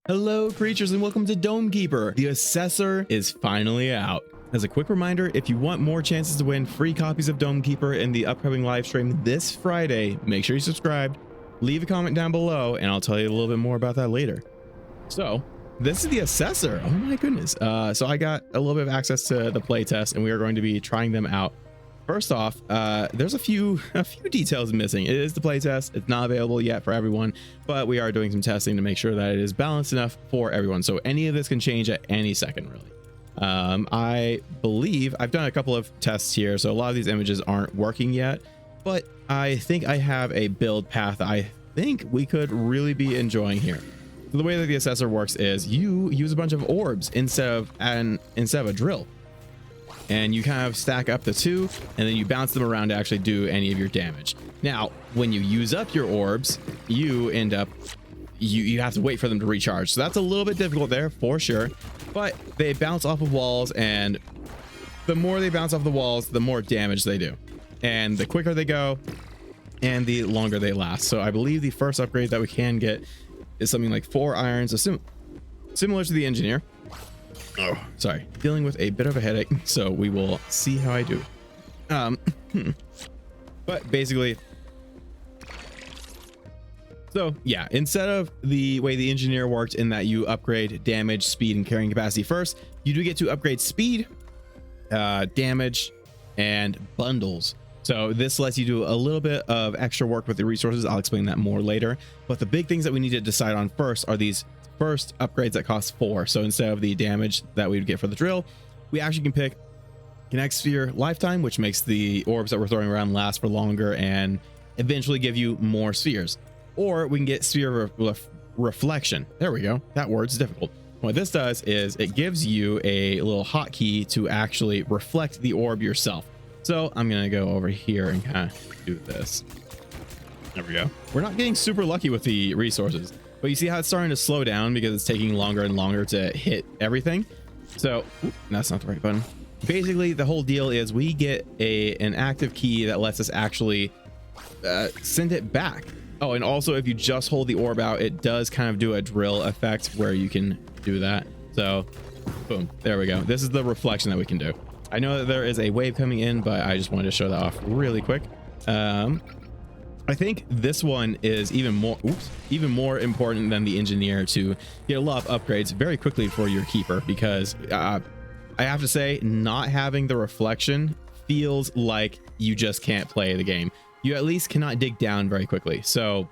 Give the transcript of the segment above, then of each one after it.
Hello creatures and welcome to Dome Keeper. The Assessor is finally out. As a quick reminder, if you want more chances to win free copies of Dome Keeper in the upcoming live stream this Friday, make sure you subscribe, leave a comment down below, and I'll tell you a little bit more about that later. So this is the Assessor. Oh my goodness. So I got a little bit of access to the playtest and we are going to be trying them out. First off, there's a few details missing. It is the playtest. It's not available yet for everyone, but we are doing some testing to make sure that it is balanced enough for everyone. So any of this can change at any second, really. I believe I've done a couple of tests here, so a lot of these images aren't working yet, but I think I have a build path I think we could really be enjoying here. So the way that the Assessor works is you use a bunch of orbs instead of a drill. And you kind of stack up the two and then you bounce them around to actually do any of your damage. Now, when you use up your orbs, you end up, you have to wait for them to recharge. So that's a little bit difficult there for sure, but they bounce off of walls, and the more they bounce off the walls, the more damage they do. And the quicker they go and the longer they last. So I believe the first upgrade that we can get is something like 4 irons, similar to the Engineer. Oh, sorry, dealing with a bit of a headache, so we will see how I do. But basically, so yeah, instead of the way the Engineer worked in that you upgrade damage, speed, and carrying capacity first, you do get to upgrade speed, damage, and bundles. So this lets you do a little bit of extra work with the resources. I'll explain that more later, but the big things that we need to decide on first are these first upgrades that cost 4. So instead of the damage that we would get for the drill, we actually can pick Connect Sphere Lifetime, which makes the orbs that we're throwing around last for longer and eventually give you more spheres. Or we can get Sphere Reflection. There we go. That word's difficult. What this does is it gives you a little hotkey to actually reflect the orb yourself. So I'm going to go over here and kind of do this. There we go. We're not getting super lucky with the resources, but you see how it's starting to slow down because it's taking longer and longer to hit everything. So that's not the right button. Basically, the whole deal is we get an active key that lets us actually send it back. Oh, and also if you just hold the orb out, it does kind of do a drill effect where you can do that. So boom, there we go. This is the reflection that we can do. I know that there is a wave coming in, but I just wanted to show that off really quick. I think this one is even more important than the Engineer to get a lot of upgrades very quickly for your keeper, because I have to say, not having the reflection feels like you just can't play the game. You at least cannot dig down very quickly. So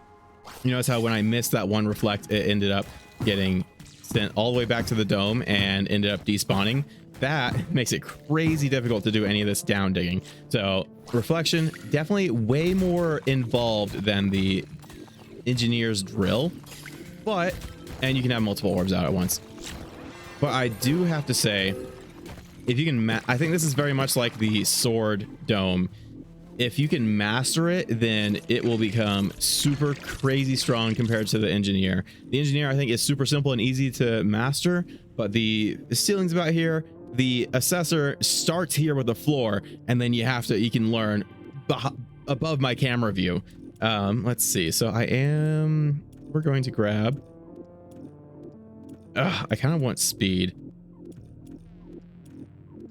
you notice how when I missed that one reflect, it ended up getting sent all the way back to the dome and ended up despawning. That makes it crazy difficult to do any of this down digging. So reflection, definitely way more involved than the Engineer's drill, and you can have multiple orbs out at once. But I do have to say, if you can, I think this is very much like the sword dome. If you can master it, then it will become super crazy strong compared to the Engineer. The Engineer, I think, is super simple and easy to master, but the ceilings about here, the Assessor starts here with the floor, and then you can learn above my camera view. Let's see. So we're going to grab, I kind of want speed.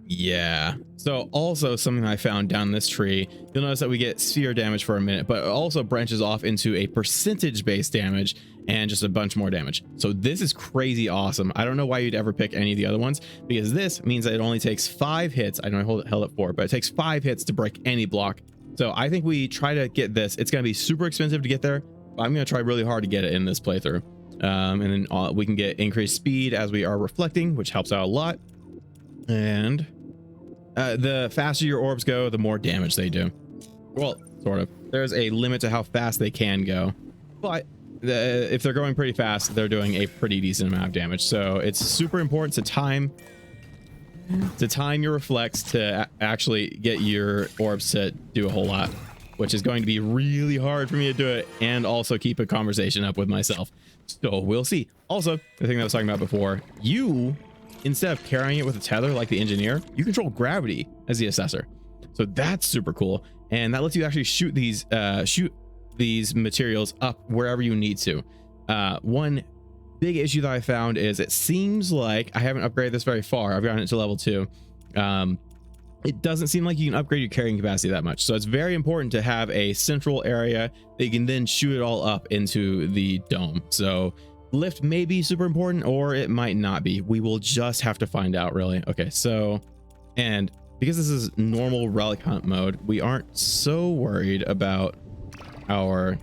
Yeah. So also something I found down this tree, you'll notice that we get sphere damage for a minute, but it also branches off into a percentage based damage and just a bunch more damage. So this is crazy awesome. I don't know why you'd ever pick any of the other ones, because this means that it only takes 5 hits. I know I held it 4, but it takes 5 hits to break any block. So I think we try to get this. It's going to be super expensive to get there, but I'm going to try really hard to get it in this playthrough. And then we can get increased speed as we are reflecting, which helps out a lot. And the faster your orbs go, the more damage they do. Well, sort of. There's a limit to how fast they can go, but if they're going pretty fast, they're doing a pretty decent amount of damage. So it's super important to time your reflects to actually get your orbs to do a whole lot, which is going to be really hard for me to do it and also keep a conversation up with myself. So we'll see. Also, the thing that I was talking about before, instead of carrying it with a tether like the Engineer, you control gravity as the Assessor. So that's super cool. And that lets you actually shoot these materials up wherever you need to. One big issue that I found is it seems like I haven't upgraded this very far. I've gotten it to level 2. It doesn't seem like you can upgrade your carrying capacity that much. So it's very important to have a central area that you can then shoot it all up into the dome. So lift may be super important, or it might not be. We will just have to find out, really. Okay, so, and because this is normal relic hunt mode, we aren't so worried about our,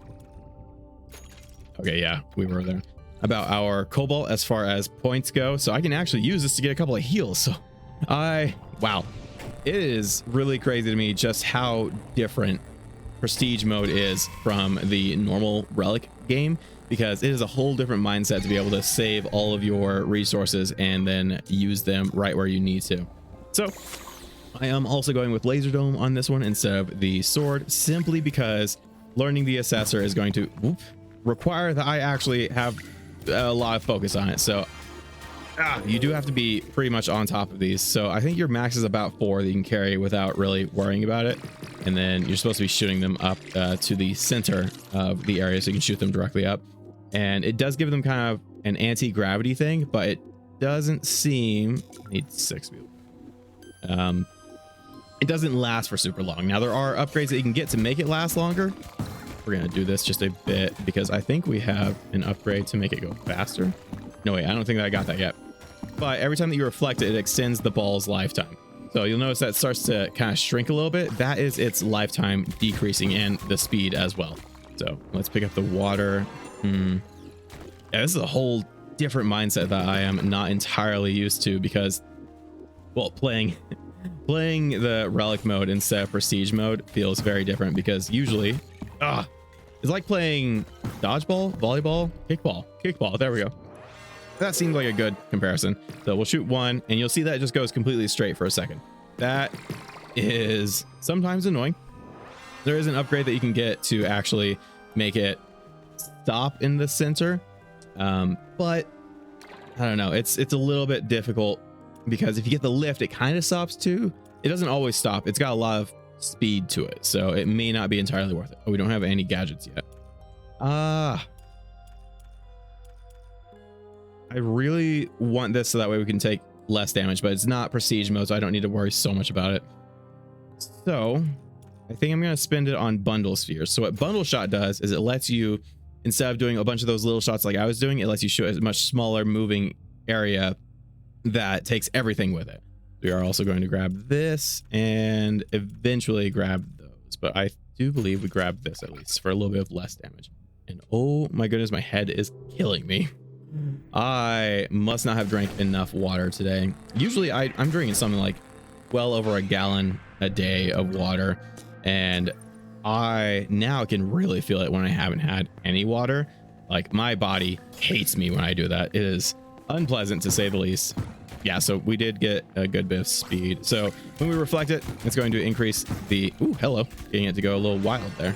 okay, yeah, we were there, about our cobalt as far as points go. So I can actually use this to get a couple of heals. So wow, it is really crazy to me just how different prestige mode is from the normal relic game, because it is a whole different mindset to be able to save all of your resources and then use them right where you need to. So I am also going with laser dome on this one instead of the sword, simply because learning the assessor is going to require that I actually have a lot of focus on it. So you do have to be pretty much on top of these. So I think your max is about 4 that you can carry without really worrying about it. And then you're supposed to be shooting them up to the center of the area so you can shoot them directly up. And it does give them kind of an anti-gravity thing, but it doesn't seem, need 6 people. It doesn't last for super long. Now there are upgrades that you can get to make it last longer. We're gonna do this just a bit because I think we have an upgrade to make it go faster. No, wait, I don't think that I got that yet. But every time that you reflect it, it extends the ball's lifetime. So you'll notice that starts to kind of shrink a little bit. That is its lifetime decreasing, and the speed as well. So let's pick up the water. Yeah, this is a whole different mindset that I am not entirely used to, because, well, playing the relic mode instead of prestige mode feels very different, because usually it's like playing dodgeball, volleyball, kickball. There we go. That seems like a good comparison. So we'll shoot one, and you'll see that it just goes completely straight for a second. That is sometimes annoying. There is an upgrade that you can get to actually make it stop in the center, but I don't know, it's a little bit difficult, because if you get the lift, it kind of stops too. It doesn't always stop. It's got a lot of speed to it, so it may not be entirely worth it. Oh, we don't have any gadgets yet. I really want this so that way we can take less damage, but it's not prestige mode, so I don't need to worry so much about it. So I think I'm going to spend it on bundle spheres. So what bundle shot does is it lets you, instead of doing a bunch of those little shots like I was doing, it lets you shoot a much smaller moving area that takes everything with it. We are also going to grab this and eventually grab those, but I do believe we grabbed this at least for a little bit of less damage. And oh my goodness, my head is killing me. I must not have drank enough water today. Usually I'm drinking something like well over a gallon a day of water, and I now can really feel it when I haven't had any water. Like, my body hates me when I do that. It is unpleasant, to say the least. Yeah, so we did get a good bit of speed. So when we reflect it, it's going to increase the, ooh, hello, getting it to go a little wild there.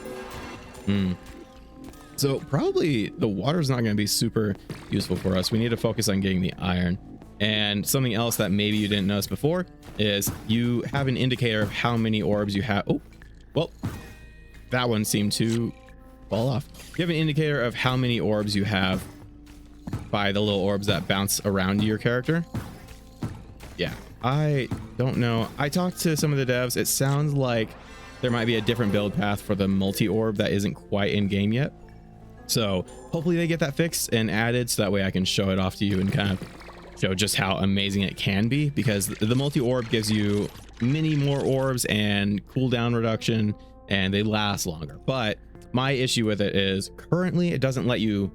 So probably the water's not going to be super useful for us. We need to focus on getting the iron. And something else that maybe you didn't notice before is you have an indicator of how many orbs you have. Oh, well, that one seemed to fall off. You have an indicator of how many orbs you have by the little orbs that bounce around your character. Yeah, I don't know. I talked to some of the devs. It sounds like there might be a different build path for the multi-orb that isn't quite in game yet. So hopefully they get that fixed and added, so that way I can show it off to you and kind of show just how amazing it can be, because the multi-orb gives you many more orbs and cooldown reduction, and they last longer. But my issue with it is currently it doesn't let you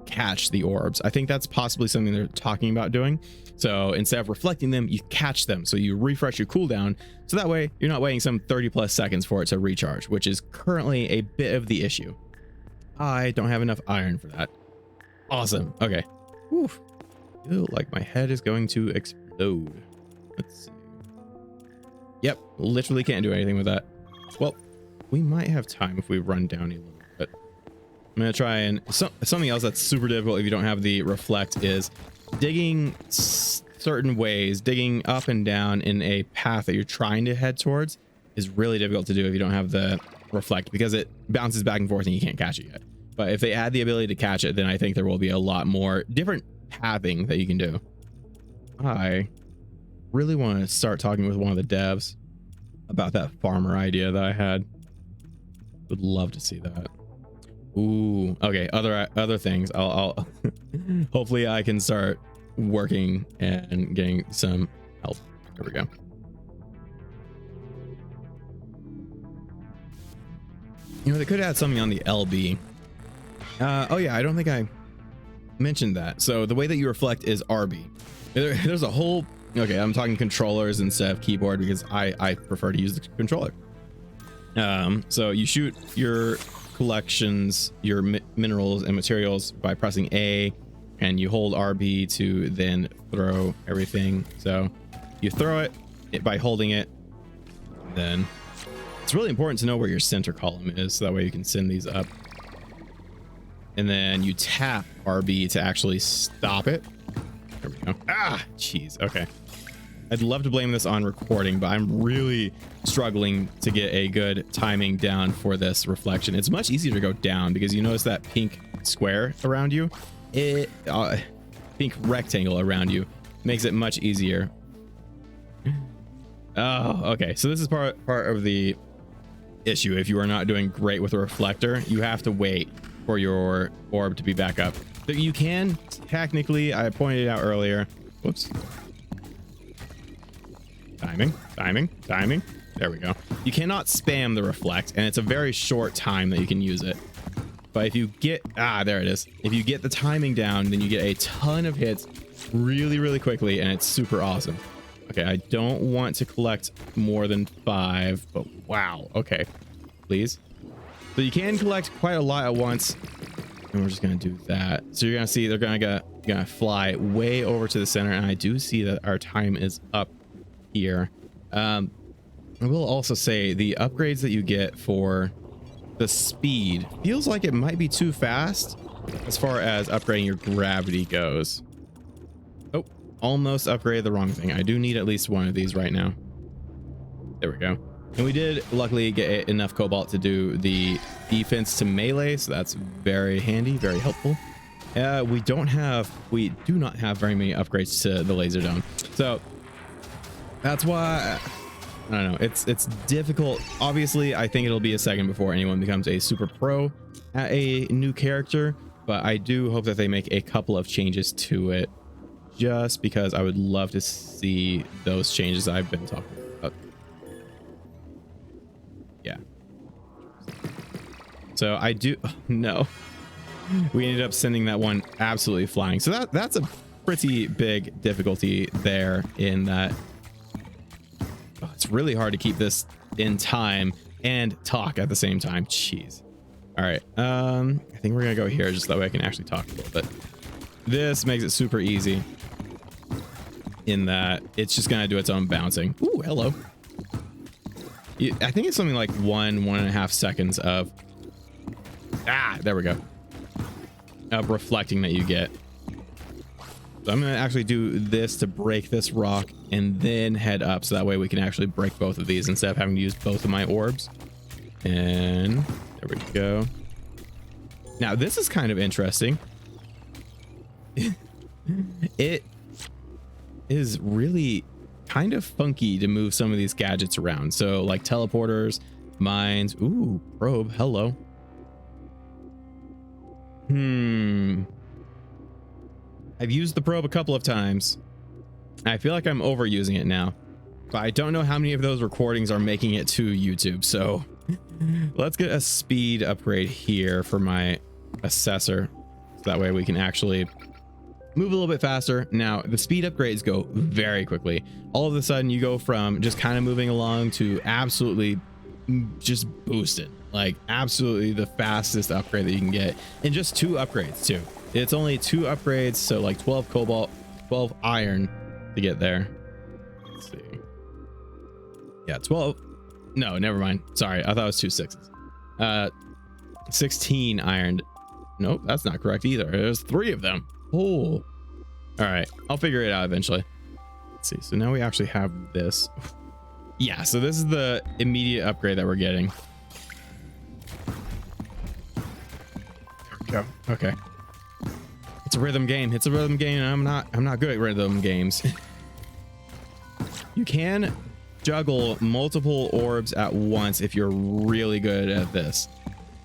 catch the orbs. I think that's possibly something they're talking about doing. So instead of reflecting them, you catch them. So you refresh your cooldown, so that way you're not waiting some 30+ seconds for it to recharge, which is currently a bit of the issue. I don't have enough iron for that. Awesome. Okay. Whew. I feel like my head is going to explode. Let's see. Yep, literally can't do anything with that. Well, we might have time if we run down a little bit. I'm gonna try and something else that's super difficult if you don't have the reflect is digging certain ways. Digging up and down in a path that you're trying to head towards is really difficult to do if you don't have the reflect, because it bounces back and forth and you can't catch it yet. But if they add the ability to catch it, then I think there will be a lot more different pathing that you can do. I really want to start talking with one of the devs about that farmer idea that I had. Would love to see that. Ooh, okay. Other things. I'll hopefully I can start working and getting some help. There we go. You know, they could add something on the LB. Oh yeah, I don't think I mentioned that. So the way that you reflect is RB. There's a whole, okay, I'm talking controllers instead of keyboard because I prefer to use the controller. So you shoot your collections, your minerals and materials by pressing A, and you hold RB to then throw everything. So you throw it by holding it. Then it's really important to know where your center column is, so that way you can send these up. And then you tap RB to actually stop it. There we go. Ah, jeez. Okay. I'd love to blame this on recording, but I'm really struggling to get a good timing down for this reflection. It's much easier to go down because you notice that pink square around you, pink rectangle around you makes it much easier. Oh, okay. So this is part of the issue. If you are not doing great with a reflector, you have to wait for your orb to be back up. So you can technically, I pointed out earlier, whoops. Timing. There we go. You cannot spam the reflect, and it's a very short time that you can use it. But if you get, there it is. If you get the timing down, then you get a ton of hits really, really quickly, and it's super awesome. Okay, I don't want to collect more than 5, but wow. Okay, please. So you can collect quite a lot at once, and we're just gonna do that. So you're gonna see they're gonna fly way over to the center, and I do see that our time is up here. I will also say the upgrades that you get for the speed feels like it might be too fast as far as upgrading your gravity goes. Oh, almost upgraded the wrong thing. I do need at least one of these right now. There we go. And we did luckily get enough cobalt to do the defense to melee, so that's very handy, very helpful. We do not have very many upgrades to the laser dome, so that's why I don't know. It's difficult. Obviously, I think it'll be a second before anyone becomes a super pro at a new character, but I do hope that they make a couple of changes to it, just because I would love to see those changes I've been talking about. Yeah. So I do. No, we ended up sending that one absolutely flying. So that's a pretty big difficulty there in that. Oh, it's really hard to keep this in time and talk at the same time. Jeez. All right. I think we're gonna go here just that way I can actually talk a little bit. This makes it super easy in that it's just gonna do its own bouncing. Ooh, hello. I think it's something like 1.5 seconds of there we go, of reflecting that you get. So I'm gonna actually do this to break this rock and then head up, so that way we can actually break both of these instead of having to use both of my orbs. And there we go. Now this is kind of interesting. It is really kind of funky to move some of these gadgets around. So like teleporters, mines. Ooh, probe. Hello. I've used the probe a couple of times. I feel like I'm overusing it now, but I don't know how many of those recordings are making it to YouTube. So let's get a speed upgrade here for my assessor, so that way we can actually move a little bit faster. Now the speed upgrades go very quickly. All of a sudden you go from just kind of moving along to absolutely just boosted, like absolutely the fastest upgrade that you can get in just 2 upgrades too. It's only 2 upgrades, so like 12 cobalt, 12 iron to get there. Let's see. Yeah, 12. No, never mind. Sorry, I thought it was 2 6s. 16 iron. Nope, that's not correct either. There's 3 of them. Oh, all right. I'll figure it out eventually. Let's see. So now we actually have this. Yeah, so this is the immediate upgrade that we're getting. There go. Okay. It's a rhythm game. It's a rhythm game, and I'm not good at rhythm games. You can juggle multiple orbs at once if you're really good at this,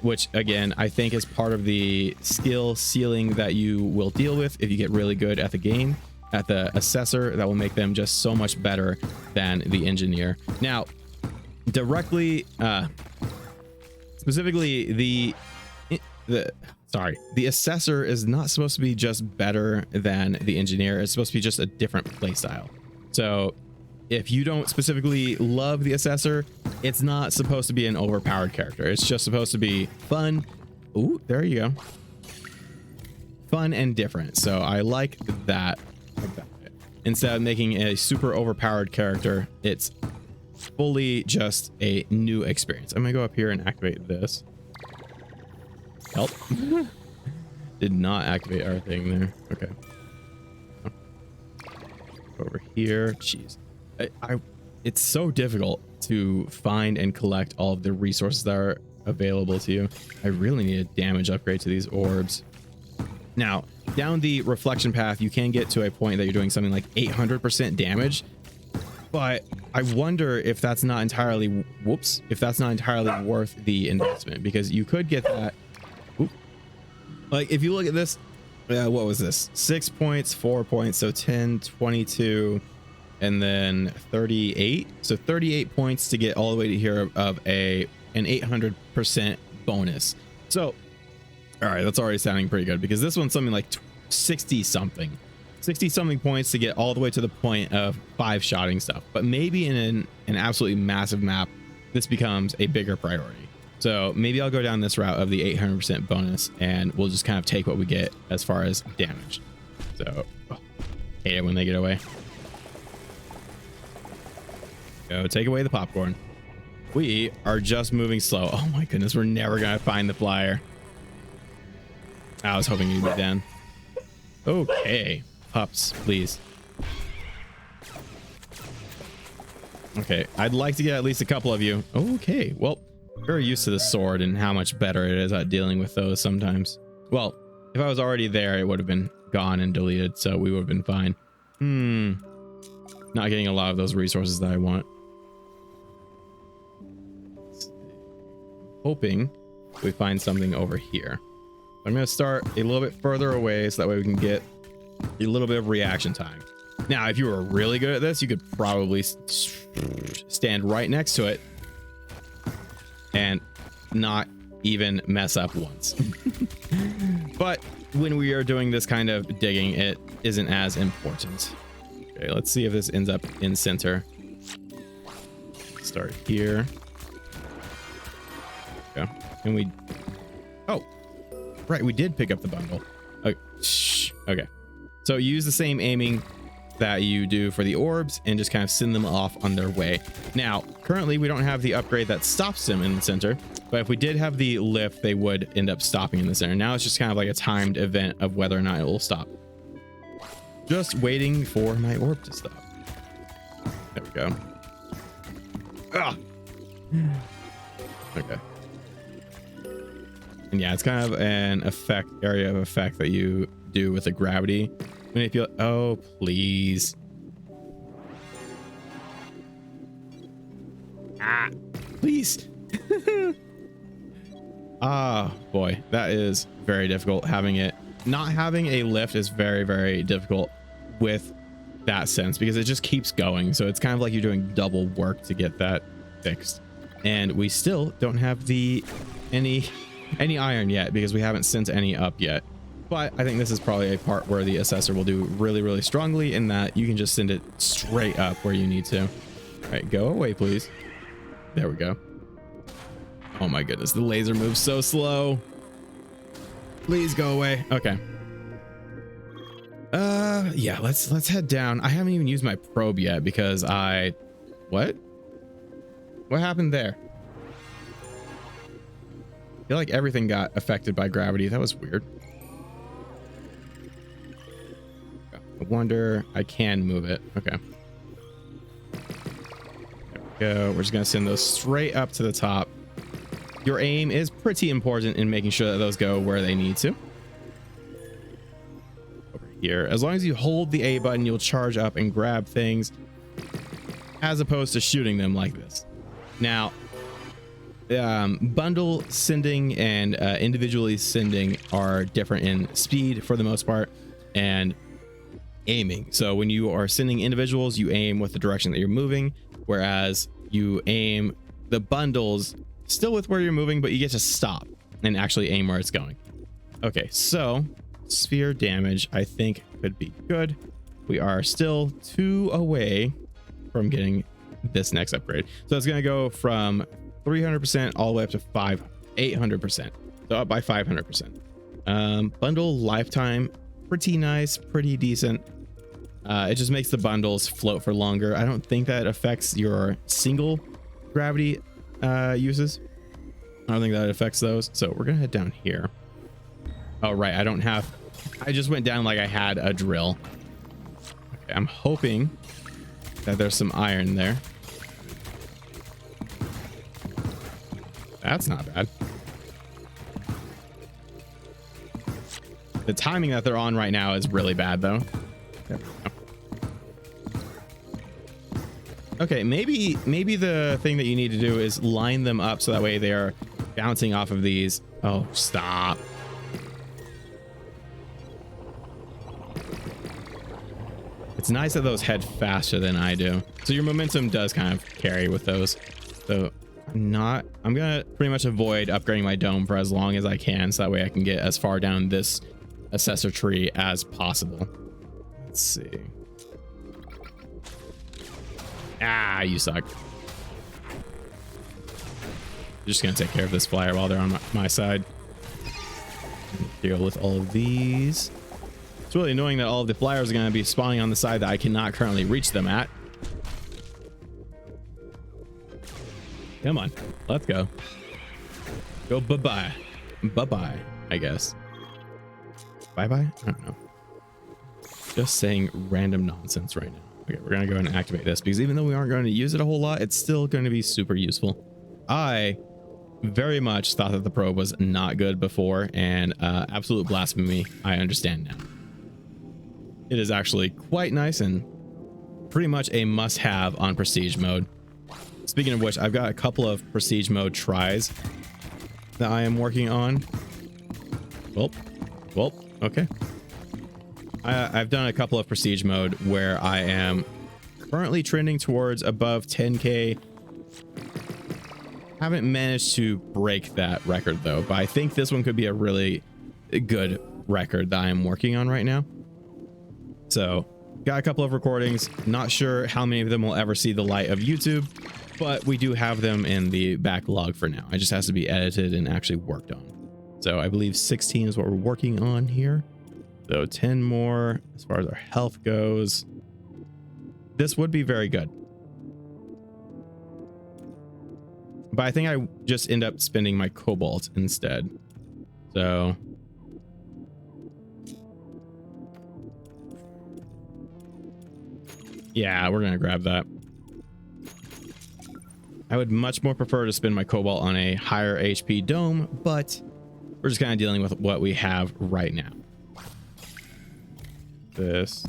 which again, I think is part of the skill ceiling that you will deal with if you get really good at the game, at the assessor. That will make them just so much better than the engineer. Now, directly, specifically the assessor is not supposed to be just better than the engineer. It's supposed to be just a different playstyle. So if you don't specifically love the assessor, it's not supposed to be an overpowered character. It's just supposed to be fun. Ooh, there you go. Fun and different. So I like that about it. Instead of making a super overpowered character, it's fully just a new experience. I'm gonna go up here and activate this. Help. Did not activate our thing there. Okay. Over here. Jeez. It's so difficult to find and collect all of the resources that are available to you. I really need a damage upgrade to these orbs. Now, down the reflection path, you can get to a point that you're doing something like 800% damage, but I wonder if that's not entirely, if that's not entirely worth the investment, because you could get that. Like if you look at this, what was this? 6 points, 4 points, so 10, 22, and then 38. So 38 points to get all the way to here of an 800% bonus. So, all right, that's already sounding pretty good, because this one's something like 60 something points to get all the way to the point of 5-shotting stuff. But maybe in an absolutely massive map, this becomes a bigger priority. So maybe I'll go down this route of the 800% bonus, and we'll just kind of take what we get as far as damage. So, hate it when they get away. Go take away the popcorn. We are just moving slow. Oh my goodness, we're never gonna find the flyer. I was hoping you'd be down. Okay, pups, please. Okay, I'd like to get at least a couple of you. Okay, well, very used to the sword and how much better it is at dealing with those sometimes. Well, if I was already there, it would have been gone and deleted, so we would have been fine. Not getting a lot of those resources that I want. Hoping we find something over here. I'm going to start a little bit further away so that way we can get a little bit of reaction time. Now, if you were really good at this, you could probably stand right next to it and not even mess up once. But when we are doing this kind of digging, it isn't as important. Okay, let's see if this ends up in center. Start here. Okay. And we... Oh, right, we did pick up the bundle. Okay. Shh. Okay. So use the same aiming that you do for the orbs and just kind of send them off on their way. Now, currently we don't have the upgrade that stops them in the center, but if we did have the lift, they would end up stopping in the center. Now it's just kind of like a timed event of whether or not it will stop. Just waiting for my orb to stop. There we go. Ah! Okay. And yeah, it's kind of an area of effect that you do with the gravity. Manipulate. Oh, please. Ah, please. Ah, boy, that is very difficult. Not having a lift is very, very difficult with that sense, because it just keeps going. So it's kind of like you're doing double work to get that fixed. And we still don't have any iron yet, because we haven't sent any up yet. But I think this is probably a part where the assessor will do really, really strongly, in that you can just send it straight up where you need to. All right, go away, please. There we go. Oh my goodness, the laser moves so slow. Please go away. Okay. Yeah, let's head down. I haven't even used my probe yet because what happened there? I feel like everything got affected by gravity. That was weird. I wonder, I can move it. Okay. There we go. We're just gonna send those straight up to the top. your aim is pretty important in making sure that those go where they need to. Over here, as long as you hold the A button, you'll charge up and grab things as opposed to shooting them like this. Now, bundle sending and individually sending are different in speed for the most part and aiming. So when you are sending individuals, you aim with the direction that you're moving, whereas you aim the bundles still with where you're moving, but you get to stop and actually aim where it's going. Okay, so sphere damage I think could be good. We are still 2 away from getting this next upgrade. So it's going to go from 300% all the way up to 800%. So up by 500%. Bundle lifetime, pretty nice, pretty decent. It just makes the bundles float for longer. I don't think that affects your single gravity uses. I don't think that affects those. So we're gonna head down here. Oh, right. I just went down like I had a drill. Okay, I'm hoping that there's some iron there. That's not bad. The timing that they're on right now is really bad, though. There we go. Okay, maybe the thing that you need to do is line them up so that way they are bouncing off of these. Oh, stop. It's nice that those head faster than I do. So your momentum does kind of carry with those. So I'm gonna pretty much avoid upgrading my dome for as long as I can, so that way I can get as far down this assessor tree as possible. Let's see. Ah, you suck. Just gonna take care of this flyer while they're on my side. Deal with all of these. It's really annoying that all of the flyers are going to be spawning on the side that I cannot currently reach them at. Come on, let's go. Go bye-bye. Bye-bye, I guess. Bye-bye? I don't know. Just saying random nonsense right now. Okay, we're going to go ahead and activate this because even though we aren't going to use it a whole lot, it's still going to be super useful. I very much thought that the probe was not good before, and absolute blasphemy, I understand now. It is actually quite nice and pretty much a must-have on prestige mode. Speaking of which, I've got a couple of prestige mode tries that I am working on. Well, okay. I've done a couple of prestige mode where I am currently trending towards above 10k. Haven't managed to break that record though, but I think this one could be a really good record that I am working on right now. So got a couple of recordings, not sure how many of them will ever see the light of YouTube, but we do have them in the backlog for now. It just has to be edited and actually worked on. So I believe 16 is what we're working on here. So 10 more as far as our health goes. This would be very good. But I think I just end up spending my cobalt instead. So yeah, we're gonna grab that. I would much more prefer to spend my cobalt on a higher HP dome, but we're just kind of dealing with what we have right now. This.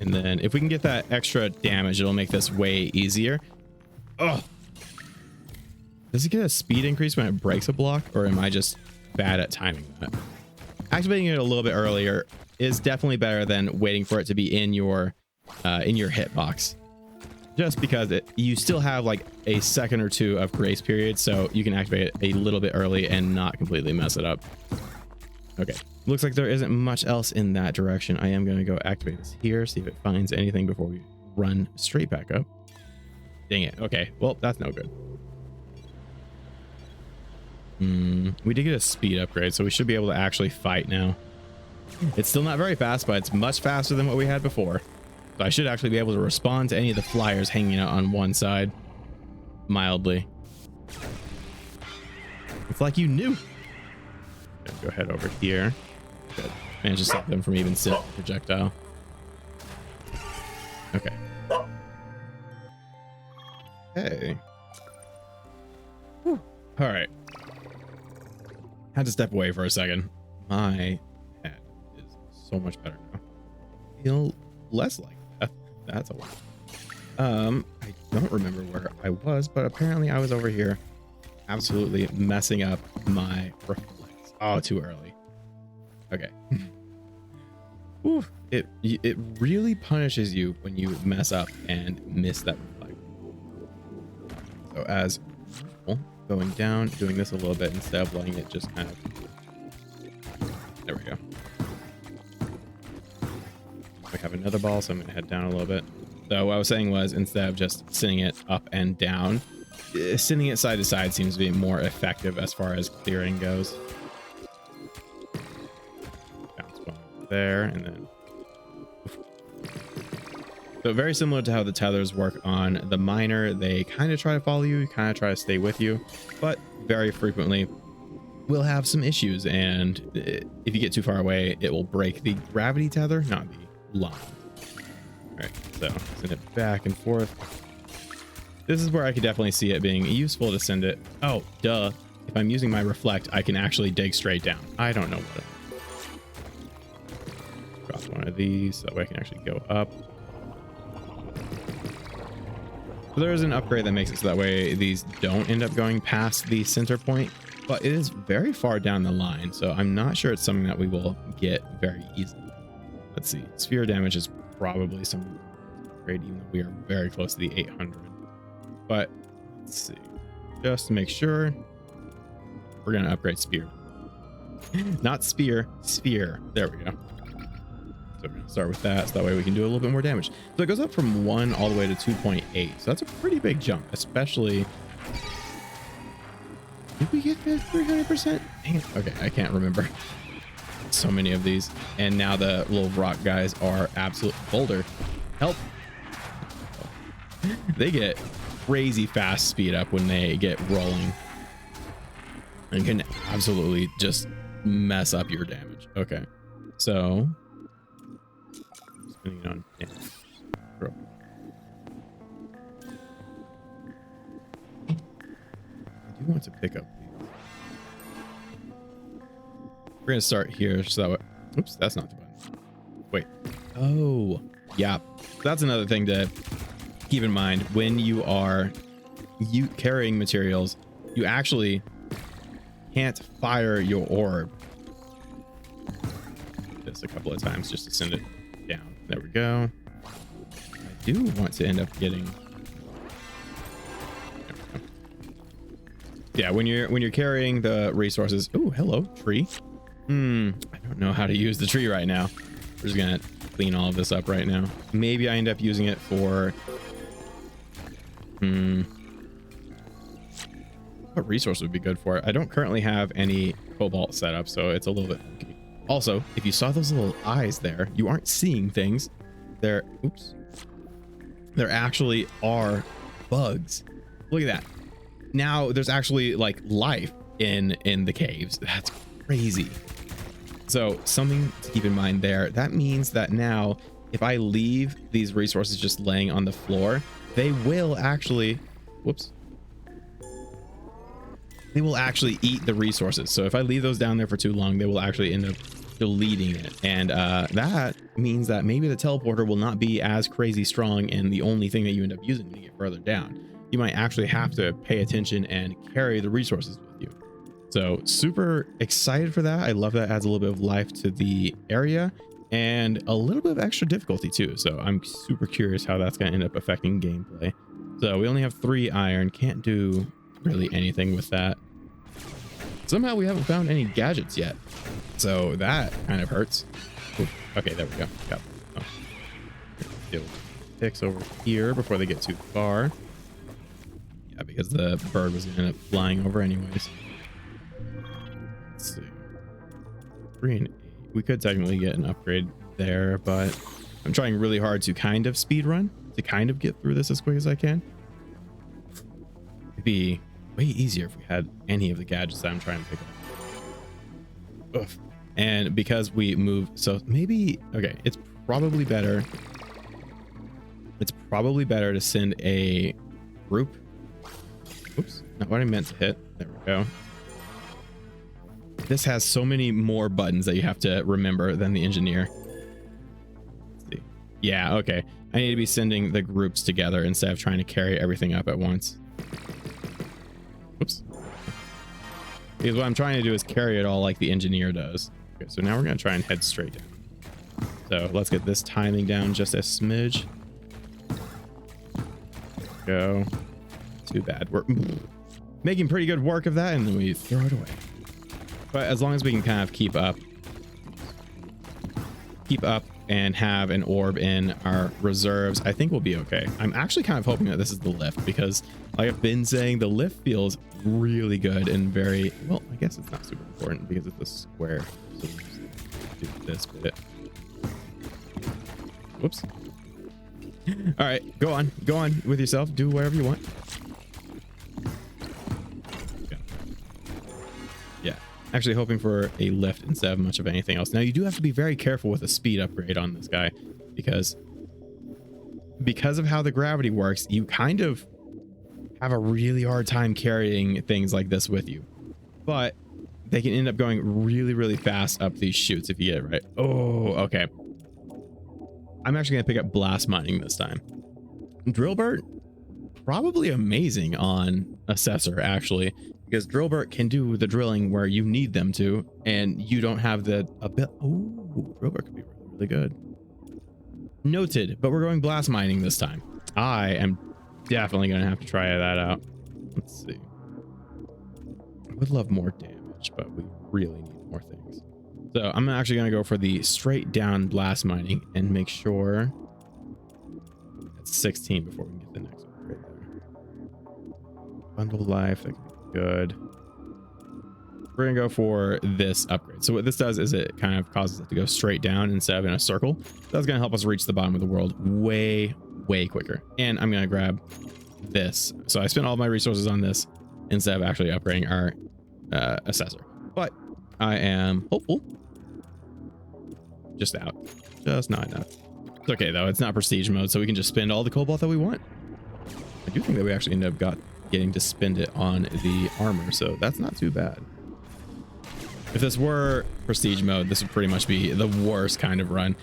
And then if we can get that extra damage, it'll make this way easier. Oh, does it get a speed increase when it breaks a block, or am I just bad at timing that? Activating it a little bit earlier is definitely better than waiting for it to be in your hitbox, just because you still have like a second or two of grace period, so you can activate it a little bit early and not completely mess it up. Okay, looks like there isn't much else in that direction. I am going to go activate this here, see if it finds anything before we run straight back up. Dang it. Okay, well, that's no good. We did get a speed upgrade, so we should be able to actually fight now. It's still not very fast, but it's much faster than what we had before. So I should actually be able to respond to any of the flyers hanging out on one side mildly. It's like you knew. Go head over here. Good. Managed to stop them from even sitting projectile. Okay. Hey. All right. Had to step away for a second. My head is so much better now. Feel less like that. That's a lot. I don't remember where I was, but apparently I was over here absolutely messing up my reflex. Oh, too early. Okay. Ooh, it really punishes you when you mess up and miss that reflex. So as usual, going down, doing this a little bit instead of letting it just kind of, there we go. We have another ball, so I'm gonna head down a little bit. So what I was saying was, instead of just sending it up and down, sending it side to side seems to be more effective as far as clearing goes. Bounce one there, and then so very similar to how the tethers work on the miner. They kind of try to follow you, kind of try to stay with you, but very frequently will have some issues, and if you get too far away, it will break the gravity tether, not the line. All right, so send it back and forth. This is where I could definitely see it being useful to send it. Oh, duh. If I'm using my reflect, I can actually dig straight down. I don't know what. Drop one of these so that way I can actually go up. So there is an upgrade that makes it so that way these don't end up going past the center point, but it is very far down the line, so I'm not sure it's something that we will get very easily. Let's see. Sphere damage is probably some upgrade, even though we are very close to the 800. But let's see. Just to make sure, we're going to upgrade spear. Not spear, sphere. There we go. So we're going to start with that, so that way we can do a little bit more damage. So it goes up from 1 all the way to 2.8. So that's a pretty big jump, especially... Did we get that 300%? Dang it. Okay, I can't remember. So many of these. And now the little rock guys are absolute... Boulder, help. They get crazy fast speed up when they get rolling. And can absolutely just mess up your damage. Okay, so... Spinning it on... Yeah. I do want to pick up these. We're gonna start here so that way... Oops, that's not the button. Wait. Oh, yeah. That's another thing to keep in mind when you are carrying materials. You actually can't fire your orb. This a couple of times just to send it down. There we go. I do want to end up getting... Yeah, when you're carrying the resources. Oh, hello, tree. I don't know how to use the tree right now. We're just gonna clean all of this up right now. Maybe I end up using it for... What resource would be good for it? I don't currently have any cobalt set up, so it's a little bit... Also, if you saw those little eyes there, you aren't seeing things. They're... Oops. There actually are bugs. Look at that. Now there's actually like life in the caves. That's crazy. So something to keep in mind there. That means that now if I leave these resources just laying on the floor, they will actually... Whoops. They will actually eat the resources. So if I leave those down there for too long, they will actually end up deleting it. And that means that maybe the teleporter will not be as crazy strong and the only thing that you end up using when you get further down. You might actually have to pay attention and carry the resources with you. So super excited for that. I love that. Adds a little bit of life to the area and a little bit of extra difficulty too. So I'm super curious how that's going to end up affecting gameplay. So we only have 3 iron. Can't do really anything with that. Somehow we haven't found any gadgets yet, so that kind of hurts. Ooh, okay, there we go. Got it. Oh. Deal with picks over here before they get too far. Yeah, because the bird was gonna end up flying over anyways. Let's see. 3 and 8. We could technically get an upgrade there, but I'm trying really hard to kind of speed run to kind of get through this as quick as I can. It'd be way easier if we had any of the gadgets that I'm trying to pick up. Ugh. And because we move, so maybe, okay, it's probably better to send a group. Oops, not what I meant to hit. There we go. This has so many more buttons that you have to remember than the engineer. Let's see. Yeah, okay. I need to be sending the groups together instead of trying to carry everything up at once. Oops. Because what I'm trying to do is carry it all like the engineer does. Okay, so now we're going to try and head straight down. So let's get this timing down just a smidge. Go. Too bad. We're making pretty good work of that, and then we throw it away. But as long as we can kind of keep up and have an orb in our reserves, I think we'll be okay. I'm actually kind of hoping that this is the lift, because like I've been saying, the lift feels really good and very, well, I guess it's not super important because it's a square. So we'll just do this bit. Whoops. All right, go on with yourself. Do whatever you want. Actually hoping for a lift instead of much of anything else. Now you do have to be very careful with a speed upgrade on this guy, because of how the gravity works, you kind of have a really hard time carrying things like this with you, but they can end up going really, really fast up these chutes if you get it right. Oh, okay. I'm actually gonna pick up blast mining this time. Drillbert, probably amazing on Assessor actually, because Drillbert can do the drilling where you need them to, and you don't have the oh, Drillbert could be really, really good. Noted, but we're going blast mining this time. I am definitely going to have to try that out. Let's see. I would love more damage, but we really need more things. So I'm actually going to go for the straight down blast mining and make sure that's 16 before we can get the next one right there. Bundle life, that could be good. We're gonna go for this upgrade. So what this does is it kind of causes it to go straight down instead of in a circle. That's gonna help us reach the bottom of the world way quicker. And I'm gonna grab this. So I spent all my resources on this instead of actually upgrading our assessor. But I am hopeful. Just not enough. It's okay though, it's not prestige mode, so we can just spend all the cobalt that we want. I do think that we actually end up getting to spend it on the armor, so that's not too bad. If this were prestige mode, this would pretty much be the worst kind of run.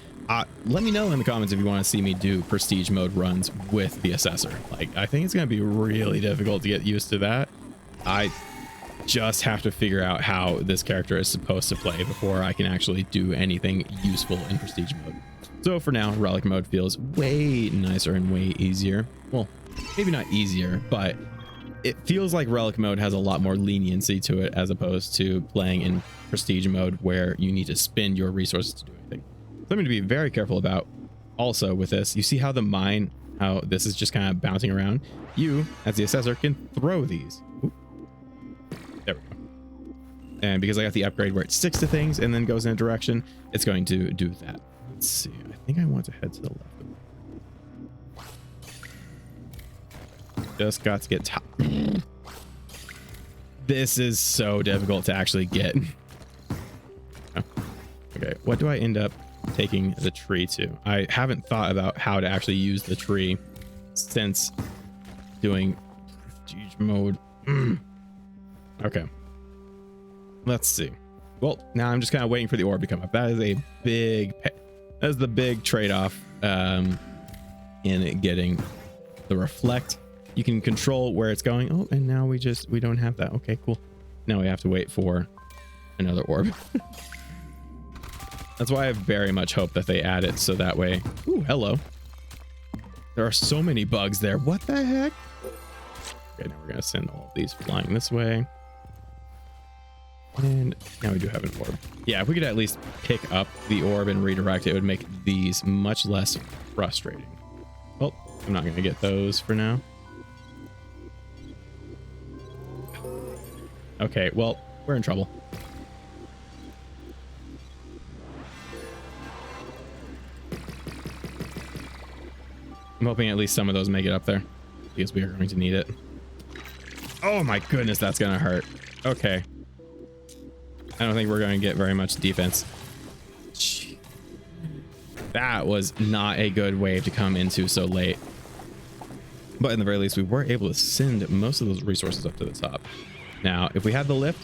Let me know in the comments if you want to see me do prestige mode runs with the assessor. Like, I think it's going to be really difficult to get used to that. I just have to figure out how this character is supposed to play before I can actually do anything useful in prestige mode. So for now, relic mode feels way nicer and way easier. Well, maybe not easier, but it feels like relic mode has a lot more leniency to it as opposed to playing in prestige mode where you need to spend your resources to do anything. Something to be very careful about also with this. You see how the mine, how this is just kind of bouncing around? You, as the assessor, can throw these. Oop. There we go. And because I got the upgrade where it sticks to things and then goes in a direction, it's going to do that. Let's see. I think I want to head to the left. Just got to get top. This is so difficult to actually get. Oh. Okay, what do I end up taking the tree to? I haven't thought about how to actually use the tree since doing prestige mode. Okay, let's see. Well, now I'm just kind of waiting for the orb to come up. That is a big that is the big trade-off in getting the reflect. You can control where it's going. Oh, and now we don't have that. Okay, cool. Now we have to wait for another orb. That's why I very much hope that they add it so that way. Ooh, hello. There are so many bugs there. What the heck? Okay, now we're gonna send all of these flying this way. And now we do have an orb. Yeah, if we could at least pick up the orb and redirect it, it would make these much less frustrating. Well, I'm not gonna get those for now. Okay, well, we're in trouble. I'm hoping at least some of those make it up there, because we are going to need it. Oh my goodness, that's gonna hurt. Okay. I don't think we're going to get very much defense. That was not a good wave to come into so late. But in the very least, we were able to send most of those resources up to the top. Now, if we had the lift,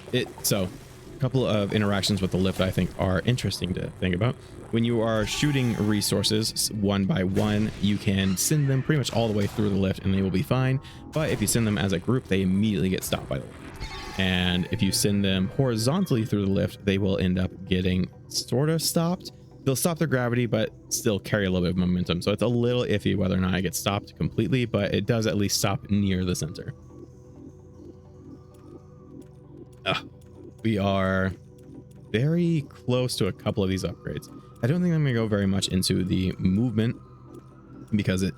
so a couple of interactions with the lift I think are interesting to think about. When you are shooting resources one by one, you can send them pretty much all the way through the lift and they will be fine. But if you send them as a group, they immediately get stopped by the lift. And if you send them horizontally through the lift, they will end up getting sort of stopped. They'll stop their gravity, but still carry a little bit of momentum. So it's a little iffy whether or not it gets stopped completely, but it does at least stop near the center. We are very close to a couple of these upgrades. I don't think I'm going to go very much into the movement because it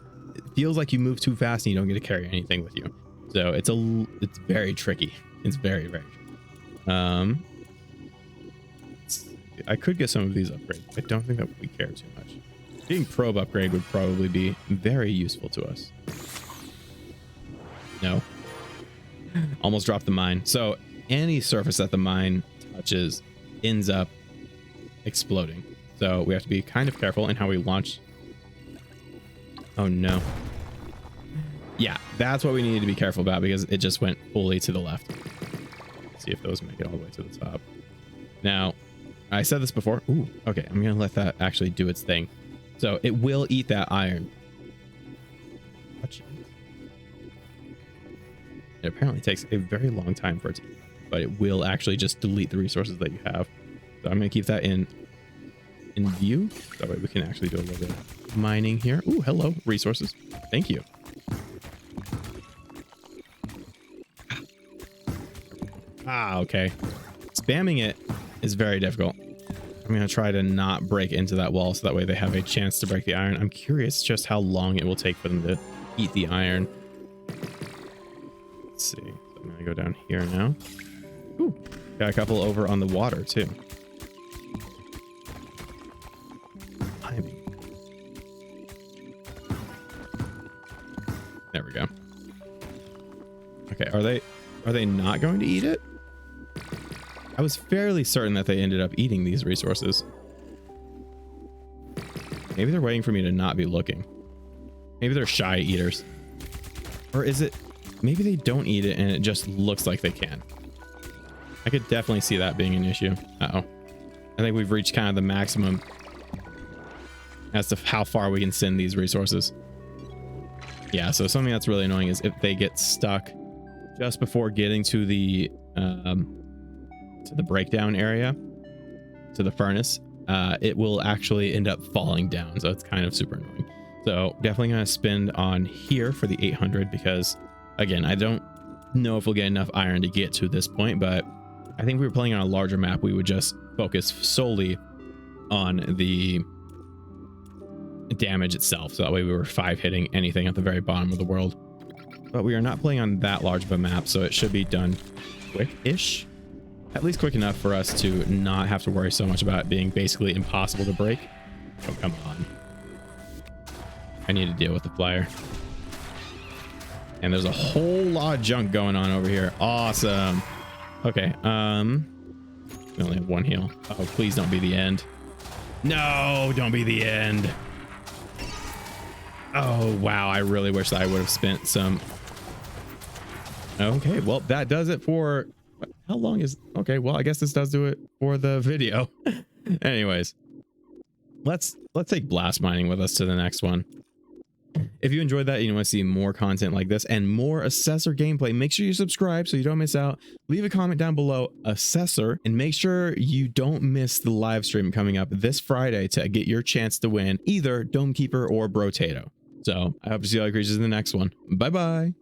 feels like you move too fast and you don't get to carry anything with you. So it's very tricky. It's very, very tricky. I could get some of these upgrades. I don't think that we care too much. Getting probe upgrade would probably be very useful to us. No. Almost dropped the mine. So any surface that the mine touches ends up exploding. So we have to be kind of careful in how we launch. Oh no. Yeah, that's what we need to be careful about because it just went fully to the left. Let's see if those make it all the way to the top. Now, I said this before. Ooh, okay, I'm gonna let that actually do its thing. So it will eat that iron. It apparently takes a very long time for it to eat, but it will actually just delete the resources that you have. So I'm gonna keep that in view. That way we can actually do a little bit of mining here. Ooh, hello, resources. Thank you. Okay. Spamming it is very difficult. I'm going to try to not break into that wall so that way they have a chance to break the iron. I'm curious just how long it will take for them to eat the iron. Let's see. So I'm going to go down here now. Ooh, got a couple over on the water too. There we go. Okay, are they not going to eat it? I was fairly certain that they ended up eating these resources. Maybe they're waiting for me to not be looking. Maybe they're shy eaters. Or is it maybe they don't eat it and it just looks like they can? I could definitely see that being an issue. Uh-oh. I think we've reached kind of the maximum as to how far we can send these resources. Yeah, so something that's really annoying is if they get stuck just before getting to the breakdown area, to the furnace, it will actually end up falling down. So it's kind of super annoying. So definitely going to spend on here for the 800 because, again, I don't know if we'll get enough iron to get to this point, but I think if we were playing on a larger map, we would just focus solely on the damage itself. So that way we were 5-hitting anything at the very bottom of the world. But we are not playing on that large of a map, so it should be done quick-ish. At least quick enough for us to not have to worry so much about it being basically impossible to break. Oh, come on. I need to deal with the flyer. And there's a whole lot of junk going on over here. Awesome. Okay, we only have one heal. Oh, please don't be the end. No, don't be the end. Oh, wow. I really wish that I would have spent some. Okay, well, that does it for how long is okay, well, I guess this does do it for the video. Anyways, let's take blast mining with us to the next one. If you enjoyed that and you want to see more content like this and more Assessor gameplay, make sure you subscribe so you don't miss out. Leave a comment down below, Assessor, and make sure you don't miss the live stream coming up this Friday to get your chance to win either Dome Keeper or Brotato. So I hope to see all the creatures in the next one. Bye bye.